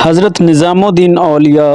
हज़रत निज़ामुद्दीन औलिया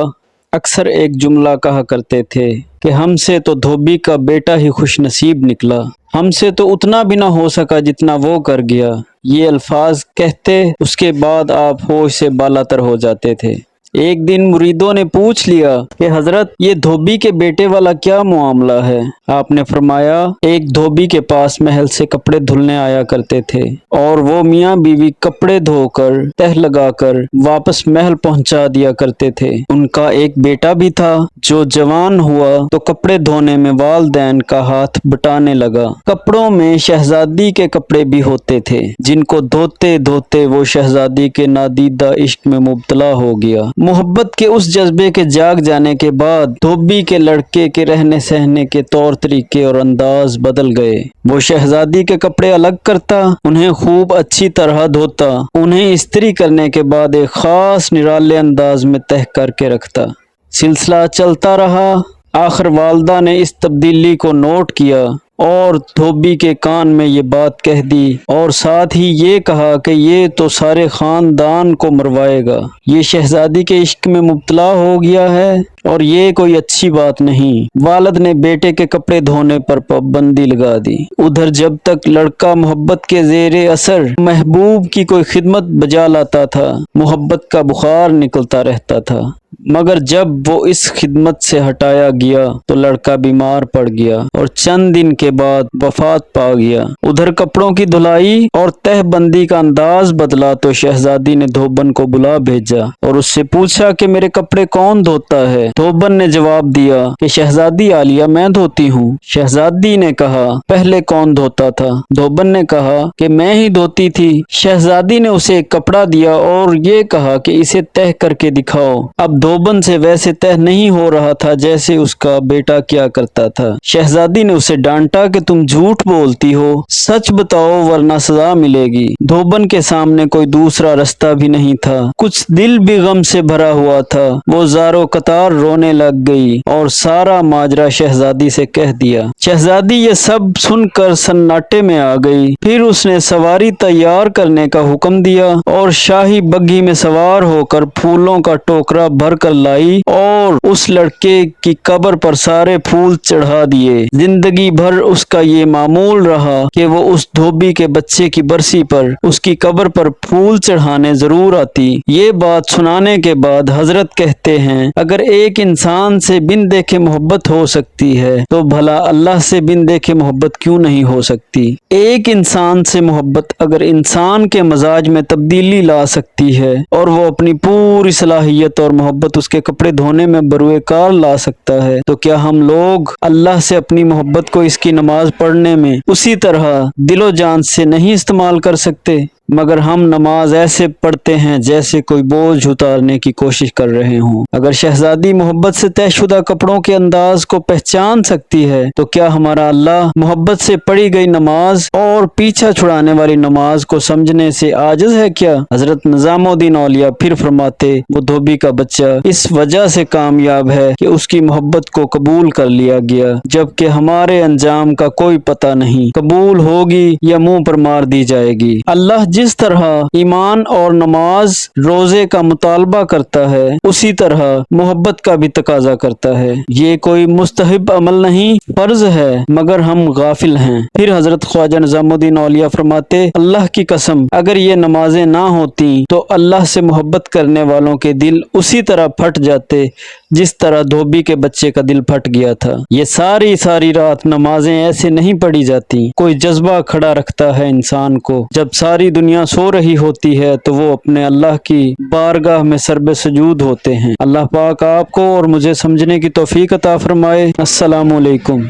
अक्सर एक जुमला कहा करते थे कि हमसे तो धोबी का बेटा ही खुशनसीब निकला, हमसे तो उतना भी ना हो सका जितना वो कर गया। ये अल्फाज कहते उसके बाद आप होश से बालातर हो जाते थे। एक दिन मुरीदों ने पूछ लिया कि हजरत ये धोबी के बेटे वाला क्या मामला है। आपने फरमाया, एक धोबी के पास महल से कपड़े धुलने आया करते थे और वो मियाँ बीवी कपड़े धोकर तह लगाकर वापस महल पहुंचा दिया करते थे। उनका एक बेटा भी था जो जवान हुआ तो कपड़े धोने में वालदैन का हाथ बटाने लगा। कपड़ों में शहजादी के कपड़े भी होते थे जिनको धोते धोते वो शहजादी के नादीदा इश्क में मुब्तला हो गया। मोहब्बत के उस जज्बे के जाग जाने के बाद धोबी के लड़के के रहने सहने के तौर तरीके और अंदाज बदल गए। वो शहजादी के कपड़े अलग करता, उन्हें खूब अच्छी तरह धोता, उन्हें इस्त्री करने के बाद एक खास निराले अंदाज में तह करके रखता। सिलसिला चलता रहा। आखिर वालदा ने इस तब्दीली को नोट किया और धोबी के कान में ये बात कह दी और साथ ही ये कहा कि ये तो सारे खानदान को मरवाएगा। ये शहजादी के इश्क में मुब्तला हो गया है और ये कोई अच्छी बात नहीं। वालिद ने बेटे के कपड़े धोने पर पाबंदी लगा दी। उधर जब तक लड़का मोहब्बत के ज़ेरे असर महबूब की कोई खिदमत बजा लाता था, मोहब्बत का बुखार निकलता रहता था, मगर जब वो इस खिदमत से हटाया गया तो लड़का बीमार पड़ गया और चंद दिन के बाद वफात पा गया। उधर कपड़ों की धुलाई और तहबंदी का अंदाज बदला तो शहजादी ने धोबन को बुला भेजा और उससे पूछा कि मेरे कपड़े कौन धोता है। धोबन ने जवाब दिया कि शहजादी आलिया मैं धोती हूँ। शहजादी ने कहा, पहले कौन धोता था? धोबन ने कहा कि मैं ही धोती थी। शहजादी ने उसे एक कपड़ा दिया और ये कहा कि इसे तह करके दिखाओ। अब धोबन से वैसे तह नहीं हो रहा था जैसे उसका बेटा क्या करता था। शहजादी ने उसे डांटा कि तुम झूठ बोलती हो, सच बताओ वरना सजा मिलेगी। धोबन के सामने कोई दूसरा रास्ता भी नहीं था। कुछ दिल भी गम से भरा हुआ था। वो ज़ारो कतार रोने लग गई और सारा माजरा शहजादी से कह दिया। शहजादी ये सब सुनकर सन्नाटे में आ गई। फिर उसने सवारी तैयार करने का हुक्म दिया और शाही बग्घी में सवार होकर फूलों का टोकरा भर कर लाई और उस लड़के की कब्र पर सारे फूल चढ़ा दिए। जिंदगी भर उसका ये मामूल रहा कि वो उस धोबी के बच्चे की बरसी पर उसकी कब्र पर फूल चढ़ाने जरूर आती। ये बात सुनाने के बाद हजरत कहते हैं, अगर एक इंसान से बिन देखे मोहब्बत हो सकती है तो भला अल्लाह से बिन देखे मोहब्बत क्यों नहीं हो सकती। एक इंसान से मोहब्बत अगर इंसान के मजाज में तब्दीली ला सकती है और वो अपनी पूरी सलाहियत और मोहब्बत उसके कपड़े धोने में बरुए कार ला सकता है, तो क्या हम लोग अल्लाह से अपनी मोहब्बत को इसकी नमाज पढ़ने में उसी तरह दिलो जान से नहीं इस्तेमाल कर सकते? मगर हम नमाज ऐसे पढ़ते हैं जैसे कोई बोझ उतारने की कोशिश कर रहे हों। अगर शहजादी मोहब्बत से तयशुदा कपड़ों के अंदाज को पहचान सकती है तो क्या हमारा अल्लाह मोहब्बत से पढ़ी गई नमाज और पीछा छुड़ाने वाली नमाज को समझने से आजिज है क्या? हजरत निज़ामुद्दीन औलिया फिर फरमाते, वो धोबी का बच्चा इस वजह से कामयाब है कि उसकी मोहब्बत को कबूल कर लिया गया, जबकि हमारे अंजाम का कोई पता नहीं, कबूल होगी या मुंह पर मार दी जाएगी। अल्लाह जिस तरह ईमान और नमाज रोजे का मुतालबा करता है उसी तरह मोहब्बत का भी तकाजा करता है। ये कोई मुस्तहिब अमल नहीं, फर्ज है, मगर हम गाफिल हैं। फिर हजरत ख्वाजा निज़ामुद्दीन औलिया फरमाते, अल्लाह की कसम अगर ये नमाजें ना होती तो अल्लाह से मोहब्बत करने वालों के दिल उसी तरह फट जाते जिस तरह धोबी के बच्चे का दिल फट गया था। ये सारी सारी रात नमाजें ऐसे नहीं पढ़ी जाती। कोई जज्बा खड़ा रखता है इंसान को। जब सारी दुनिया सो रही होती है तो वो अपने अल्लाह की बारगाह में सरबे सजूद होते हैं। अल्लाह पाक आपको और मुझे समझने की तौफीक अता फरमाए। अस्सलामु अलैकुम।